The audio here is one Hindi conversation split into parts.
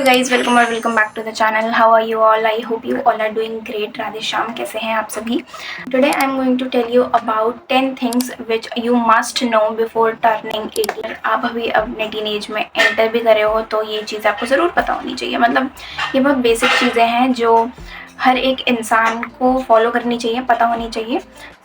Guys, welcome back to the channel. How are you all? I hope you all are doing great. Radhe Shyam, कैसे हैं आप सभी? Today I am going to tell you about 10 things which you must know before turning 18। आप अभी अपने टीनेज में एंटर भी करे हो तो ये चीज़ आपको ज़रूर पता होनी चाहिए। मतलब ये बहुत बेसिक चीज़ें हैं जो हर एक इंसान को फॉलो करनी चाहिए, पता होनी चाहिए।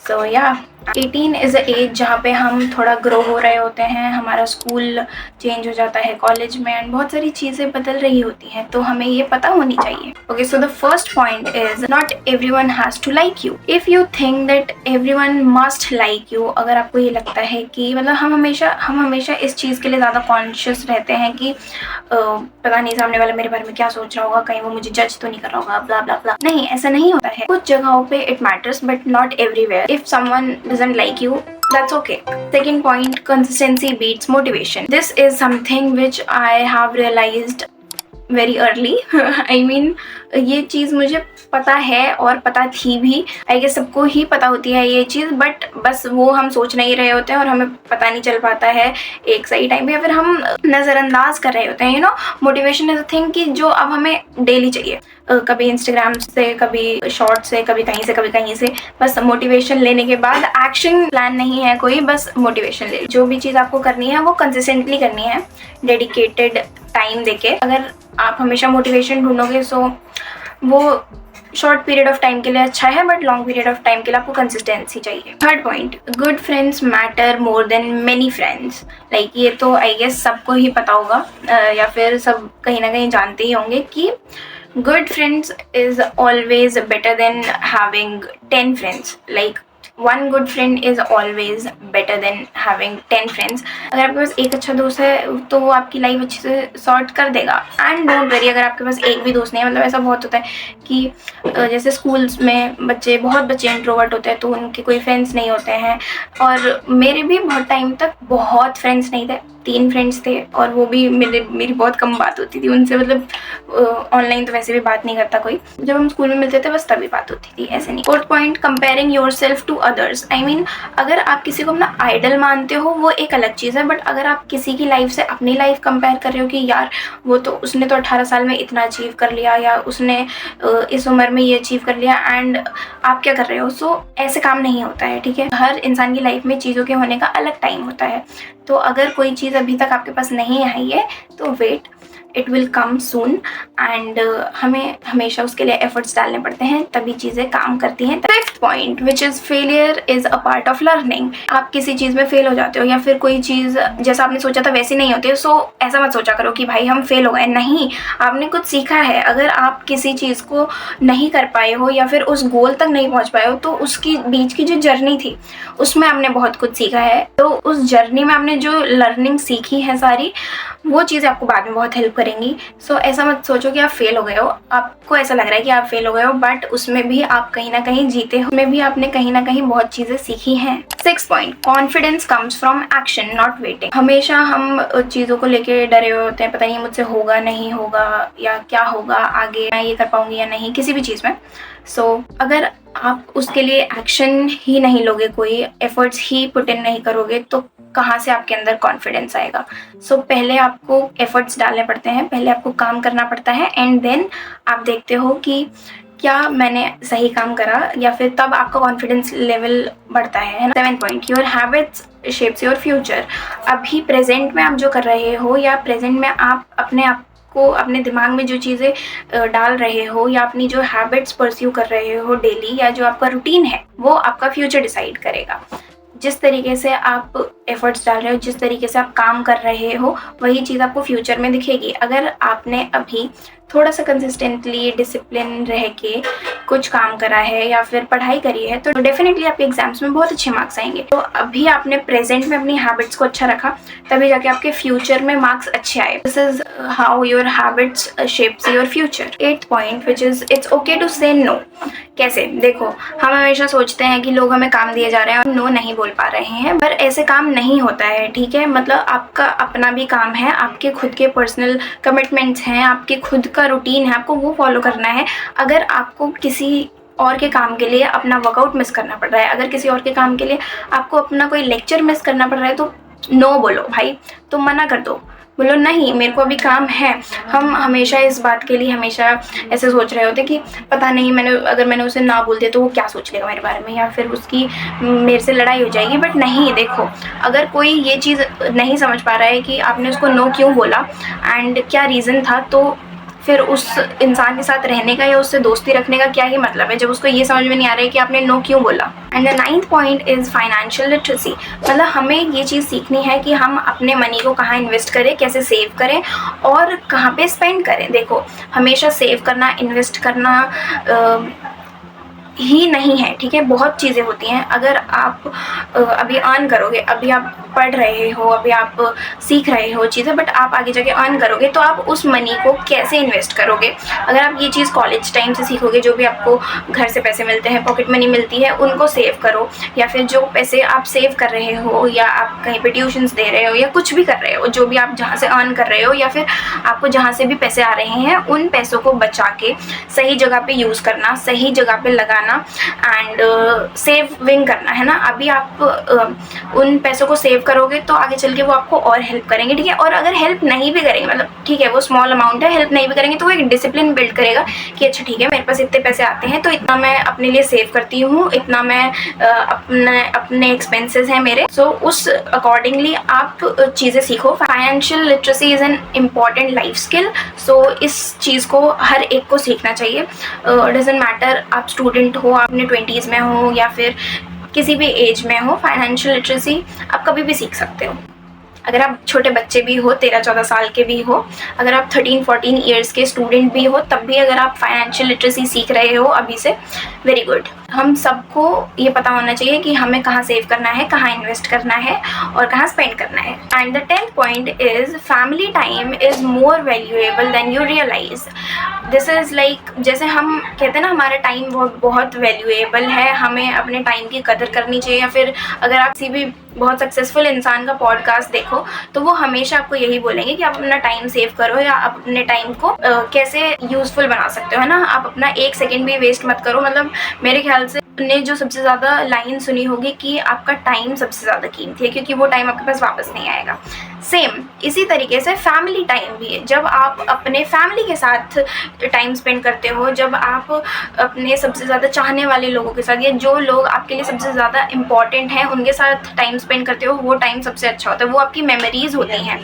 सो या 18 इज़ अ एज जहाँ पे हम थोड़ा ग्रो हो रहे होते हैं, हमारा स्कूल चेंज हो जाता है कॉलेज में एंड बहुत सारी चीज़ें बदल रही होती हैं, तो हमें ये पता होनी चाहिए। Okay, so the first point is not everyone has to like you. If you think that everyone must like you, अगर आपको ये लगता है कि मतलब हम हमेशा इस चीज़ के लिए ज़्यादा कॉन्शियस रहते हैं कि पता नहीं सामने वाला मेरे बारे में क्या सोच रहा होगा, कहीं वो मुझे जज तो नहीं कर रहा होगा, ब्ला ब्ला ब्ला। नहीं, ऐसा नहीं होता है। कुछ जगहों पे it matters but not everywhere. If someone doesn't like you, that's okay. Second point, consistency beats motivation. This is something which I have realized very early. I mean, ये चीज़ मुझे पता है और पता थी भी। आई गेस सबको ही पता होती है ये चीज़, बट बस वो हम सोच नहीं रहे होते हैं और हमें पता नहीं चल पाता है एक सही टाइम पे, या फिर हम नज़रअंदाज कर रहे होते हैं। मोटिवेशन इज अ थिंग कि जो अब हमें डेली चाहिए। कभी इंस्टाग्राम से, कभी शॉर्ट से, कभी कहीं से, कभी कहीं से। बस मोटिवेशन लेने के बाद एक्शन प्लान नहीं है कोई, बस मोटिवेशन ले। जो भी चीज़ आपको करनी है वो कंसिस्टेंटली करनी है, डेडिकेटेड टाइम देके। अगर आप हमेशा मोटिवेशन ढूंढोगे सो वो शॉर्ट पीरियड ऑफ टाइम के लिए अच्छा है, but long period of time के लिए आपको कंसिस्टेंसी चाहिए। Third point, good friends matter more than many friends. Like ये तो आई गेस सबको ही पता होगा, या फिर सब कहीं ना कहीं जानते ही होंगे कि good friends is always better than having 10 friends. Like one good friend is always better than having 10 friends. अगर आपके पास एक अच्छा दोस्त है तो वो आपकी लाइफ अच्छे से सॉर्ट कर देगा। एंड डोंट वरी अगर आपके पास एक भी दोस्त नहीं है। मतलब ऐसा बहुत होता है कि जैसे स्कूल्स में बहुत बच्चे इंट्रोवर्ट होते हैं तो उनके कोई फ्रेंड्स नहीं होते हैं, और मेरे भी बहुत टाइम तक बहुत फ्रेंड्स नहीं थे। 3 फ्रेंड्स थे और वो भी मेरी बहुत कम बात होती थी उनसे। मतलब ऑनलाइन तो वैसे भी बात नहीं करता कोई, जब हम स्कूल में मिलते थे बस तभी बात होती थी, ऐसे नहीं। Fourth point, comparing yourself to others. I mean, अगर आप किसी को अपना आइडल मानते हो वो एक अलग चीज़ है, बट अगर आप किसी की लाइफ से अपनी लाइफ कंपेयर कर रहे हो कि यार उसने तो 18 साल में इतना अचीव कर लिया, या उसने इस उम्र में ये अचीव कर लिया, एंड आप क्या कर रहे हो। सो ऐसे काम नहीं होता है, ठीक है। हर इंसान की लाइफ में चीज़ों के होने का अलग टाइम होता है। तो अगर कोई चीज़ अभी तक आपके पास नहीं आई है तो wait, it will come soon. And हमें हमेशा उसके लिए एफर्ट्स डालने पड़ते हैं, तभी चीज़ें काम करती हैं। Fifth point, which is failure is a part of learning. आप किसी चीज़ में फेल हो जाते हो या फिर कोई चीज़ जैसा आपने सोचा था वैसी नहीं होती है, सो ऐसा मत सोचा करो कि भाई हम फेल हो गए। नहीं, आपने कुछ सीखा है। अगर आप किसी चीज़ को नहीं कर पाए हो या फिर उस गोल तक नहीं पहुँच पाए हो तो उसकी बीच की जो जर्नी थी उसमें आपने बहुत कुछ सीखा है। तो उस जर्नी में आपने जो लर्निंग सीखी है सारी, वो चीज़ें आपको बाद में बहुत हेल्प करेंगी। सो ऐसा मत सोचो कि आप फेल हो गए हो। आपको ऐसा लग रहा है कि आप फेल हो गए हो, बट उसमें भी आप कहीं ना कहीं जीते हो, उसमें भी आपने कहीं ना कहीं बहुत चीज़ें सीखी हैं। Six point, confidence comes from action not waiting. हमेशा हम चीज़ों को लेके डरे हुए होते हैं, पता नहीं मुझसे होगा नहीं होगा, या क्या होगा आगे, मैं ये कर पाऊंगी या नहीं, किसी भी चीज़ में। सो अगर आप उसके लिए एक्शन ही नहीं लोगे, कोई एफर्ट्स ही पुट इन नहीं करोगे, तो कहाँ से आपके अंदर कॉन्फिडेंस आएगा। सो पहले आपको एफर्ट्स डालने पड़ते हैं, पहले आपको काम करना पड़ता है, एंड देन आप देखते हो कि क्या मैंने सही काम करा, या फिर तब आपका कॉन्फिडेंस लेवल बढ़ता है ना। 7 point, your habits shapes your future. अभी प्रेजेंट में आप जो कर रहे हो, या प्रेजेंट में आप अपने दिमाग में जो चीज़ें डाल रहे हो, या अपनी जो हैबिट्स परस्यू कर रहे हो डेली, या जो आपका रूटीन है, वो आपका फ्यूचर डिसाइड करेगा। जिस तरीके से आप एफर्ट्स डाल रहे हो, जिस तरीके से आप काम कर रहे हो, वही चीज़ आपको फ्यूचर में दिखेगी। अगर आपने अभी थोड़ा सा कंसिस्टेंटली डिसिप्लिन रह के कुछ काम करा है या फिर पढ़ाई करी है, तो डेफिनेटली आपके एग्जाम्स में बहुत अच्छे मार्क्स आएंगे। तो अभी आपने प्रेजेंट में अपनी हैबिट्स को अच्छा रखा, तभी जाके आपके फ्यूचर में मार्क्स अच्छे आए। This is how your habits shapes your future. 8th point, which is it's okay to say no. कैसे? देखो, हम हमेशा सोचते हैं कि लोग हमें काम दिए जा रहे हैं और नो नहीं बोल पा रहे हैं, पर ऐसे काम नहीं होता है, ठीक है। मतलब आपका अपना भी काम है, आपके खुद के पर्सनल कमिटमेंट्स हैं, आपके खुद का रूटीन है, आपको वो फॉलो करना है। अगर आपको किसी और के काम के लिए अपना वर्कआउट मिस करना पड़ रहा है, अगर किसी और के काम के लिए आपको अपना कोई लेक्चर मिस करना पड़ रहा है, तो नो बोलो भाई, तुम मना कर दो। बोलो नहीं मेरे को अभी काम है। हम हमेशा इस बात के लिए हमेशा ऐसे सोच रहे होते कि पता नहीं अगर मैंने उसे ना बोल दिया तो वो क्या सोच लेगा मेरे बारे में, या फिर उसकी मेरे से लड़ाई हो जाएगी। बट नहीं, देखो अगर कोई ये चीज़ नहीं समझ पा रहा है कि आपने उसको नो क्यों बोला एंड क्या रीज़न था, तो फिर उस इंसान के साथ रहने का या उससे दोस्ती रखने का क्या ही मतलब है, जब उसको ये समझ में नहीं आ रहा है कि आपने नो क्यों बोला। And the 9th point is financial literacy. मतलब हमें ये चीज़ सीखनी है कि हम अपने मनी को कहाँ इन्वेस्ट करें, कैसे सेव करें और कहाँ पे स्पेंड करें। देखो हमेशा सेव करना, इन्वेस्ट करना ही नहीं है, ठीक है, बहुत चीज़ें होती हैं। अगर आप अभी अर्न करोगे, अभी आप पढ़ रहे हो, अभी आप सीख रहे हो चीज़ें, बट आप आगे जाके अर्न करोगे तो आप उस मनी को कैसे इन्वेस्ट करोगे। अगर आप ये चीज़ कॉलेज टाइम से सीखोगे, जो भी आपको घर से पैसे मिलते हैं, पॉकेट मनी मिलती है, उनको सेव करो, या फिर जो पैसे आप सेव कर रहे हो या आप कहीं पे ट्यूशन्स दे रहे हो या कुछ भी कर रहे हो, जो भी आप जहाँ से अर्न कर रहे हो या फिर आपको जहाँ से भी पैसे आ रहे हैं, उन पैसों को बचा के सही जगह पे यूज़ करना, सही जगह पे लगाना एंड सेविंग करना, है ना। अभी आप उन पैसों को सेव करोगे तो आगे चल के वो आपको और हेल्प करेंगे, ठीक है। और अगर हेल्प नहीं भी करेंगे, मतलब ठीक है वो स्मॉल अमाउंट है, हेल्प नहीं भी करेंगे तो वो एक डिसिप्लिन बिल्ड करेगा कि अच्छा ठीक है मेरे पास इतने पैसे आते हैं तो इतना मैं अपने लिए सेव करती हूँ, इतना मैं अपने एक्सपेंसेस हैं मेरे, सो उस अकॉर्डिंगली आप चीज़ें सीखो। Financial literacy is an important life skill, so इस चीज़ को हर एक को सीखना चाहिए। डजेंट मैटर आप स्टूडेंट हो, आप अपने 20s में हो या फिर किसी भी एज में हो, फाइनेंशियल लिटरेसी आप कभी भी सीख सकते हो। अगर आप छोटे बच्चे भी हो, 13-14 साल के भी हो, अगर आप 13-14 ईयर्स के स्टूडेंट भी हो, तब भी अगर आप फाइनेंशियल लिटरेसी सीख रहे हो अभी से, वेरी गुड। हम सबको ये पता होना चाहिए कि हमें कहाँ सेव करना है, कहाँ इन्वेस्ट करना है और कहाँ स्पेंड करना है। And the 10th point is family time is more valuable than you realise. This is like, जैसे हम कहते हैं ना हमारा टाइम बहुत वैल्यूएबल है, हमें अपने टाइम की कदर करनी चाहिए। या फिर अगर आप किसी भी बहुत सक्सेसफुल इंसान का पॉडकास्ट देखो तो वो हमेशा आपको यही बोलेंगे कि आप अपना टाइम सेव करो या आप अपने टाइम को कैसे यूजफुल बना सकते हो, है ना। आप अपना 1 सेकेंड भी वेस्ट मत करो। मतलब मेरे ख्याल से ने जो सबसे ज़्यादा लाइन सुनी होगी कि आपका टाइम सबसे ज़्यादा कीमती है, क्योंकि वो टाइम आपके पास वापस नहीं आएगा। सेम इसी तरीके से फैमिली टाइम भी है। जब आप अपने फैमिली के साथ टाइम स्पेंड करते हो, जब आप अपने सबसे ज़्यादा चाहने वाले लोगों के साथ या जो लोग आपके लिए सबसे ज़्यादा इम्पॉर्टेंट हैं उनके साथ टाइम स्पेंड करते हो, वो टाइम सबसे अच्छा होता है, वो आपकी मेमोरीज होती हैं।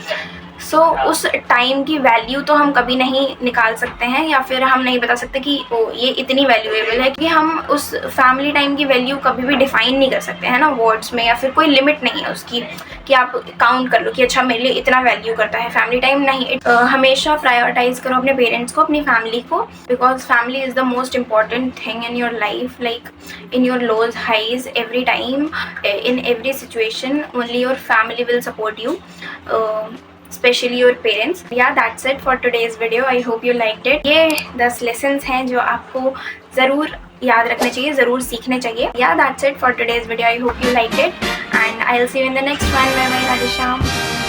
सो उस टाइम की वैल्यू तो हम कभी नहीं निकाल सकते हैं या फिर हम नहीं बता सकते कि ये इतनी वैल्यूएबल है कि हम उस फैमिली टाइम की वैल्यू कभी भी डिफाइन नहीं कर सकते हैं ना वर्ड्स में, या फिर कोई लिमिट नहीं है उसकी कि आप काउंट कर लो कि अच्छा मेरे लिए इतना वैल्यू करता है फैमिली टाइम। नहीं, हमेशा प्रायोरिटाइज करो अपने पेरेंट्स को, अपनी फैमिली को, because family is the most important thing in your life, like in your lows highs, every time, in every situation, only your family will support you, especially your parents. Yeah, that's it for today's video. I hope you liked it. ये 10 lessons हैं जो आपको ज़रूर याद रखने चाहिए, ज़रूर सीखने चाहिए. Yeah, that's it for today's video. I hope you liked it and I'll see you in the next one. Bye bye, Radhe Shyam.